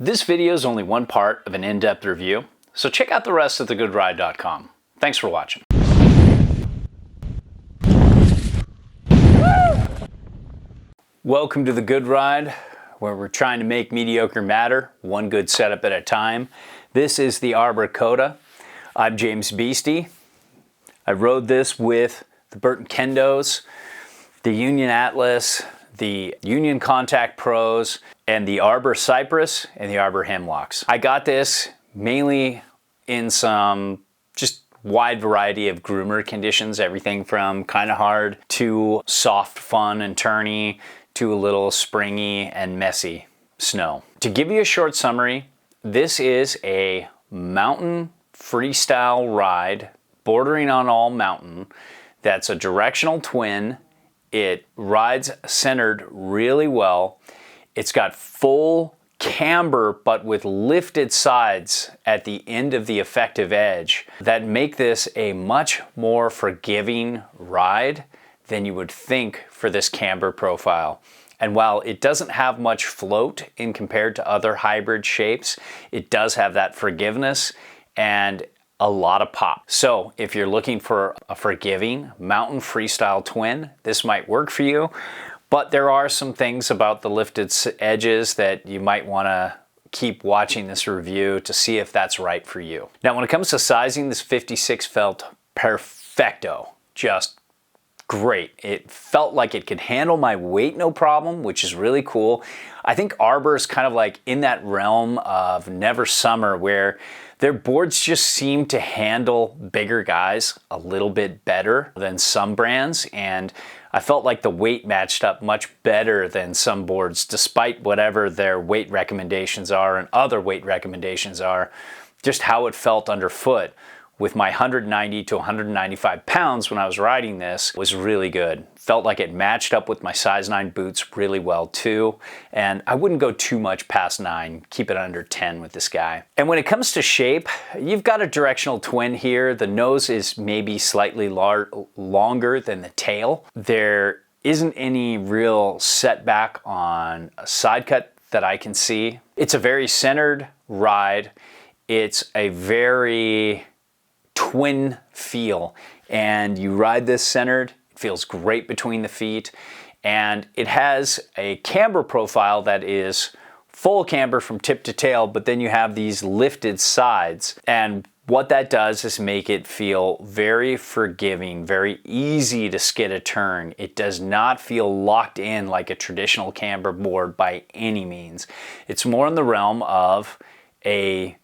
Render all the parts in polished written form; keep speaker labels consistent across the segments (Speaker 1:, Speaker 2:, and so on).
Speaker 1: This video is only one part of an in-depth review, so check out the rest at thegoodride.com. Thanks for watching. Welcome to The Good Ride, where we're trying to make mediocre matter, one good setup at a time. This is the Arbor Coda. I'm James Beastie. I rode this with the Burton Kendos, the Union Atlas, the Union Contact Pros, and the Arbor Cypress and the Arbor Hemlocks. I got this mainly in some just wide variety of groomer conditions, everything from kind of hard to soft, fun, and turny to a little springy and messy snow. To give you a short summary, this is a mountain freestyle ride bordering on all mountain that's a directional twin. It rides centered really well. It's got full camber but with lifted sides at the end of the effective edge that make this a much more forgiving ride than you would think for this camber profile. And while it doesn't have much float in compared to other hybrid shapes, it does have that forgiveness and a lot of pop. So if you're looking for a forgiving mountain freestyle twin, this might work for you. But there are some things about the lifted edges that you might want to keep watching this review to see if that's right for you. Now, when it comes to sizing, this 56 felt perfecto, just great. It felt like it could handle my weight no problem, which is really cool. I think Arbor is kind of like in that realm of Never Summer where their boards just seem to handle bigger guys a little bit better than some brands, and I felt like the weight matched up much better than some boards, despite whatever their weight recommendations are and other weight recommendations are. Just how it felt underfoot with my 190 to 195 pounds when I was riding this was really good. Felt like it matched up with my size 9 boots really well too. And I wouldn't go too much past 9, keep it under 10 with this guy. And when it comes to shape, you've got a directional twin here. The nose is maybe slightly longer than the tail. There isn't any real setback on a side cut that I can see. It's a very centered ride. It's a very twin feel, and you ride this centered. It feels great between the feet, and it has a camber profile that is full camber from tip to tail, but then you have these lifted sides, and what that does is make it feel very forgiving, very easy to skid a turn. It does not feel locked in like a traditional camber board by any means. It's more in the realm of a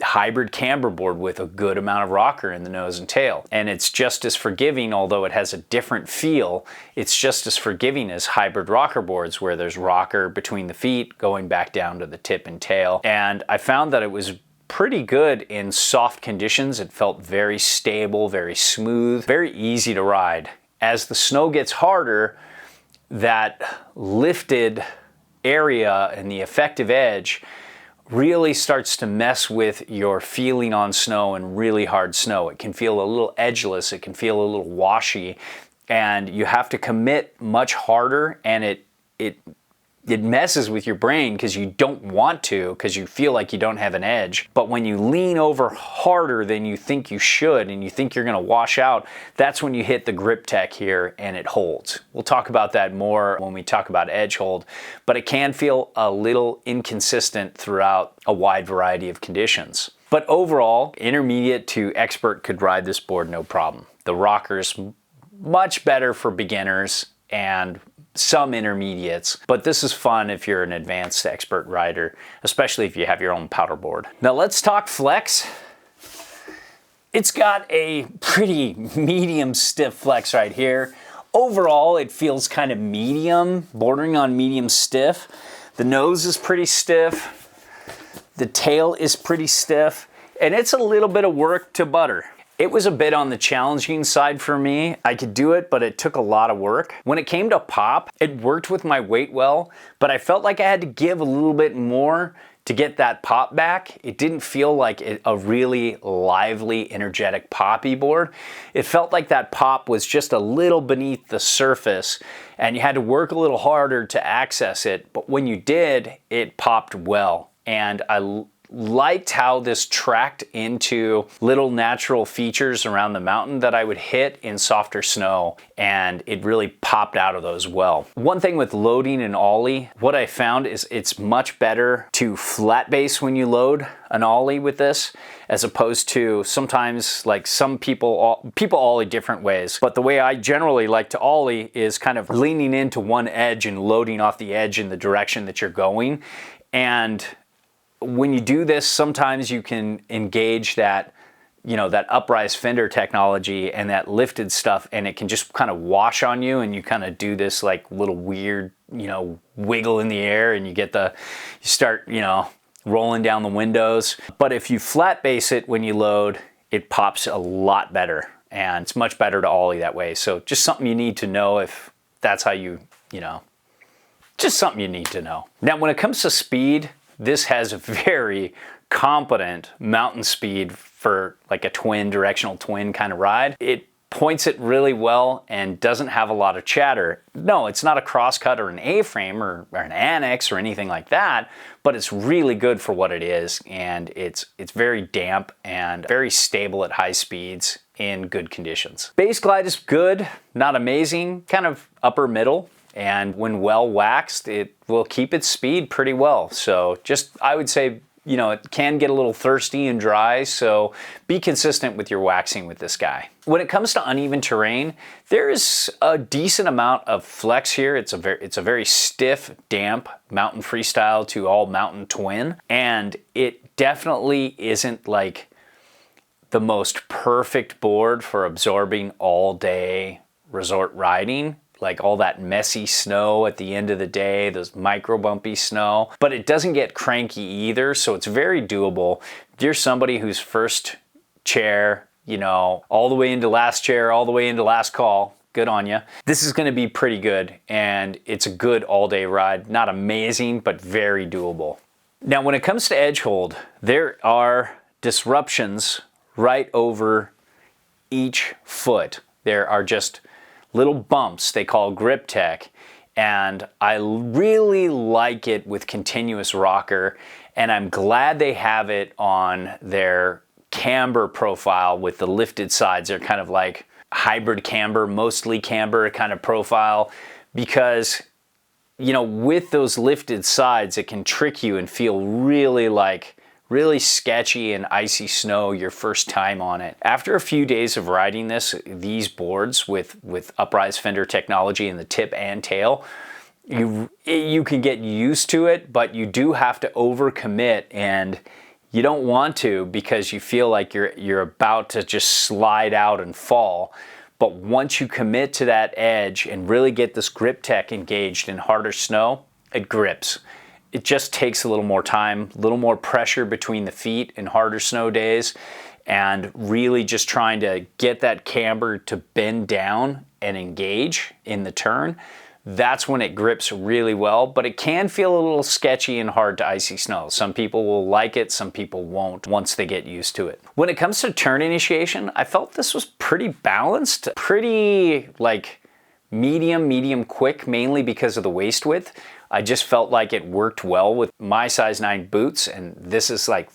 Speaker 1: hybrid camber board with a good amount of rocker in the nose and tail. And it's just as forgiving, although it has a different feel, it's just as forgiving as hybrid rocker boards where there's rocker between the feet going back down to the tip and tail. And I found that it was pretty good in soft conditions. It felt very stable, very smooth, very easy to ride. As the snow gets harder, that lifted area and the effective edge really starts to mess with your feeling on snow and really hard snow. It can feel a little edgeless, it can feel a little washy, and you have to commit much harder, and it messes with your brain because you don't want to, because you feel like you don't have an edge. But when you lean over harder than you think you should and you think you're going to wash out, that's when you hit the grip tech here and it holds. We'll talk about that more when we talk about edge hold, but it can feel a little inconsistent throughout a wide variety of conditions. But overall, intermediate to expert could ride this board no problem. The rocker's much better for beginners and some intermediates, but this is fun if you're an advanced expert rider, especially if you have your own powder board. Now let's talk flex. It's got a pretty medium stiff flex right here. Overall, it feels kind of medium, bordering on medium stiff. The nose is pretty stiff. The tail is pretty stiff, and it's a little bit of work to butter. It was a bit on the challenging side for me. I could do it, but it took a lot of work. When it came to pop, it worked with my weight well, but I felt like I had to give a little bit more to get that pop back. It didn't feel like a really lively, energetic poppy board. It felt like that pop was just a little beneath the surface and you had to work a little harder to access it, but when you did, it popped well. and I liked how this tracked into little natural features around the mountain that I would hit in softer snow, and it really popped out of those well. One thing with loading an ollie, what I found is it's much better to flat base when you load an ollie with this, as opposed to sometimes, like some people ollie different ways, but the way I generally like to ollie is kind of leaning into one edge and loading off the edge in the direction that you're going. And when you do this, sometimes you can engage that, you know, that uprise fender technology and that lifted stuff, and it can just kind of wash on you, and you kind of do this like little weird, you know, wiggle in the air, and you start, you know, rolling down the windows. But if you flat base it when you load, it pops a lot better, and it's much better to ollie that way. So just something you need to know if that's how you know, just something you need to know. Now, when it comes to speed, this has very competent mountain speed for like a directional twin kind of ride. It points it really well and doesn't have a lot of chatter. No, it's not a crosscut or an A-frame or an annex or anything like that, but it's really good for what it is, and it's very damp and very stable at high speeds in good conditions. Base glide is good, not amazing, kind of upper middle. And when well waxed, it will keep its speed pretty well. So just, I would say, you know, it can get a little thirsty and dry, so be consistent with your waxing with this guy. When it comes to uneven terrain, there is a decent amount of flex here. It's a very stiff, damp mountain freestyle to all mountain twin, and it definitely isn't like the most perfect board for absorbing all day resort riding, like all that messy snow at the end of the day, those micro bumpy snow, but it doesn't get cranky either, so it's very doable. If you're somebody who's first chair, you know, all the way into last chair, all the way into last call, good on you. This is going to be pretty good, and it's a good all-day ride. Not amazing, but very doable. Now, when it comes to edge hold, there are disruptions right over each foot. There are just little bumps they call grip tech, and I really like it with continuous rocker, and I'm glad they have it on their camber profile with the lifted sides. They're kind of like hybrid camber, mostly camber kind of profile, because, you know, with those lifted sides, it can trick you and feel really sketchy and icy snow your first time on it. After a few days of riding these boards with uprise fender technology in the tip and tail, you can get used to it, but you do have to overcommit, and you don't want to, because you feel like you're about to just slide out and fall. But once you commit to that edge and really get this grip tech engaged in harder snow, it grips. It just takes a little more time, a little more pressure between the feet in harder snow days, and really just trying to get that camber to bend down and engage in the turn. That's when it grips really well, but it can feel a little sketchy and hard to icy snow. Some people will like it, some people won't once they get used to it. When it comes to turn initiation, I felt this was pretty balanced, pretty like medium quick, mainly because of the waist width. I just felt like it worked well with my size 9 boots, and this is like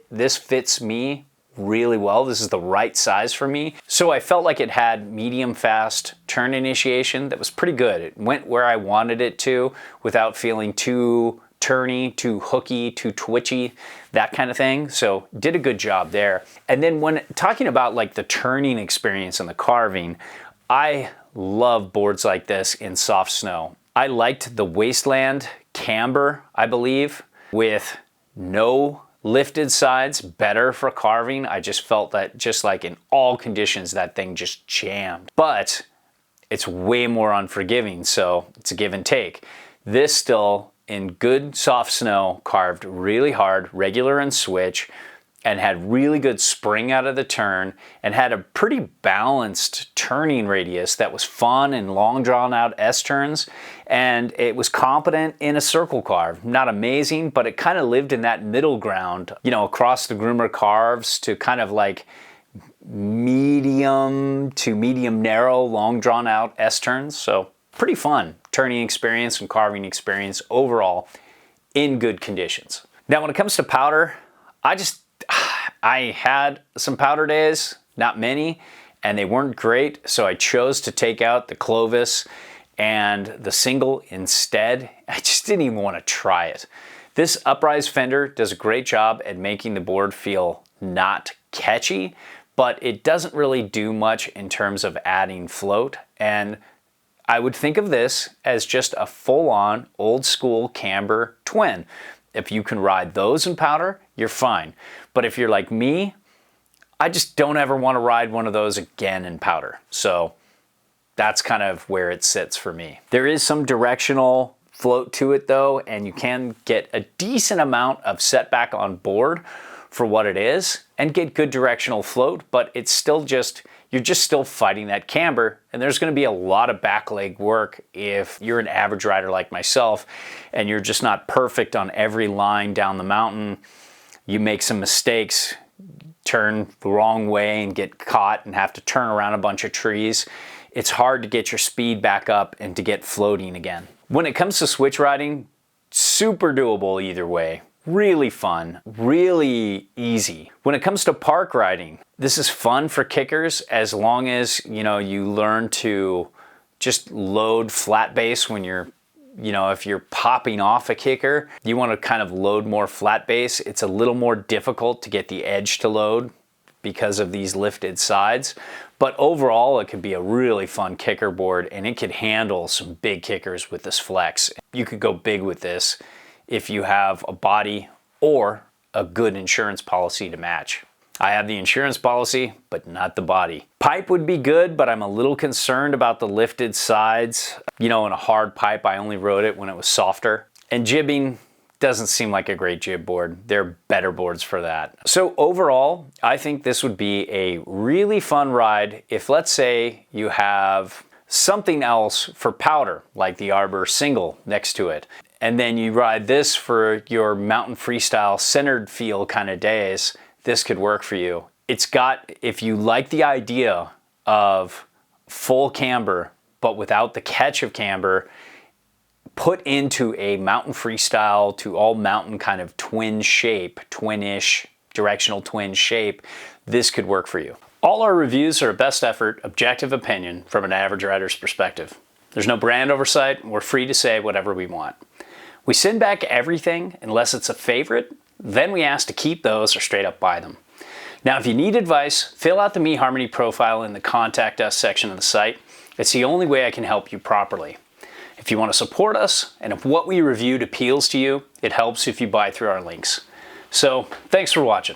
Speaker 1: this fits me really well. This is the right size for me. So I felt like it had medium fast turn initiation that was pretty good. It went where I wanted it to without feeling too turny, too hooky, too twitchy, that kind of thing. So did a good job there. And then when talking about like the turning experience and the carving, I love boards like this in soft snow. I liked the Wasteland Camber, I believe, with no lifted sides, better for carving. I just felt that just like in all conditions, that thing just jammed. But it's way more unforgiving, so it's a give and take. This still, in good soft snow, carved really hard, regular and switch, and had really good spring out of the turn, and had a pretty balanced turning radius that was fun and long drawn out S-turns, and it was competent in a circle carve. Not amazing, but it kind of lived in that middle ground, you know, across the groomer carves to kind of like medium to medium narrow, long drawn out S-turns. So pretty fun turning experience and carving experience overall in good conditions. Now when it comes to powder, I had some powder days, not many, and they weren't great, so I chose to take out the Clovis and the single instead. I just didn't even want to try it. This uprise fender does a great job at making the board feel not catchy, but it doesn't really do much in terms of adding float, and I would think of this as just a full-on old school camber twin. If you can ride those in powder, you're fine. But if you're like me, I just don't ever want to ride one of those again in powder. So that's kind of where it sits for me. There is some directional float to it though, and you can get a decent amount of setback on board for what it is and get good directional float, but it's still just, you're just still fighting that camber, and there's going to be a lot of back leg work if you're an average rider like myself and you're just not perfect on every line down the mountain. You make some mistakes, turn the wrong way and get caught and have to turn around a bunch of trees. It's hard to get your speed back up and to get floating again. When it comes to switch riding, super doable either way. Really fun, really easy. When it comes to park riding, this is fun for kickers as long as, you know, you learn to just load flat base when you're, you know, if you're popping off a kicker, you want to kind of load more flat base. It's a little more difficult to get the edge to load because of these lifted sides. But overall, it could be a really fun kicker board, and it could handle some big kickers with this flex. You could go big with this if you have a body or a good insurance policy to match. I have the insurance policy, but not the body. Pipe would be good, but I'm a little concerned about the lifted sides. You know, in a hard pipe, I only rode it when it was softer. And jibbing doesn't seem like a great jib board. There are better boards for that. So overall, I think this would be a really fun ride if, let's say, you have something else for powder, like the Arbor single next to it, and then you ride this for your mountain freestyle centered feel kind of days. This could work for you. It's got, if you like the idea of full camber, but without the catch of camber, put into a mountain freestyle to all mountain kind of twin shape, twin-ish, directional twin shape, this could work for you. All our reviews are a best effort, objective opinion from an average rider's perspective. There's no brand oversight, and we're free to say whatever we want. We send back everything unless it's a favorite, then we ask to keep those or straight up buy them. Now, if you need advice, fill out the Me Harmony profile in the Contact Us section of the site. It's the only way I can help you properly. If you want to support us, and if what we reviewed appeals to you, it helps if you buy through our links. So, thanks for watching.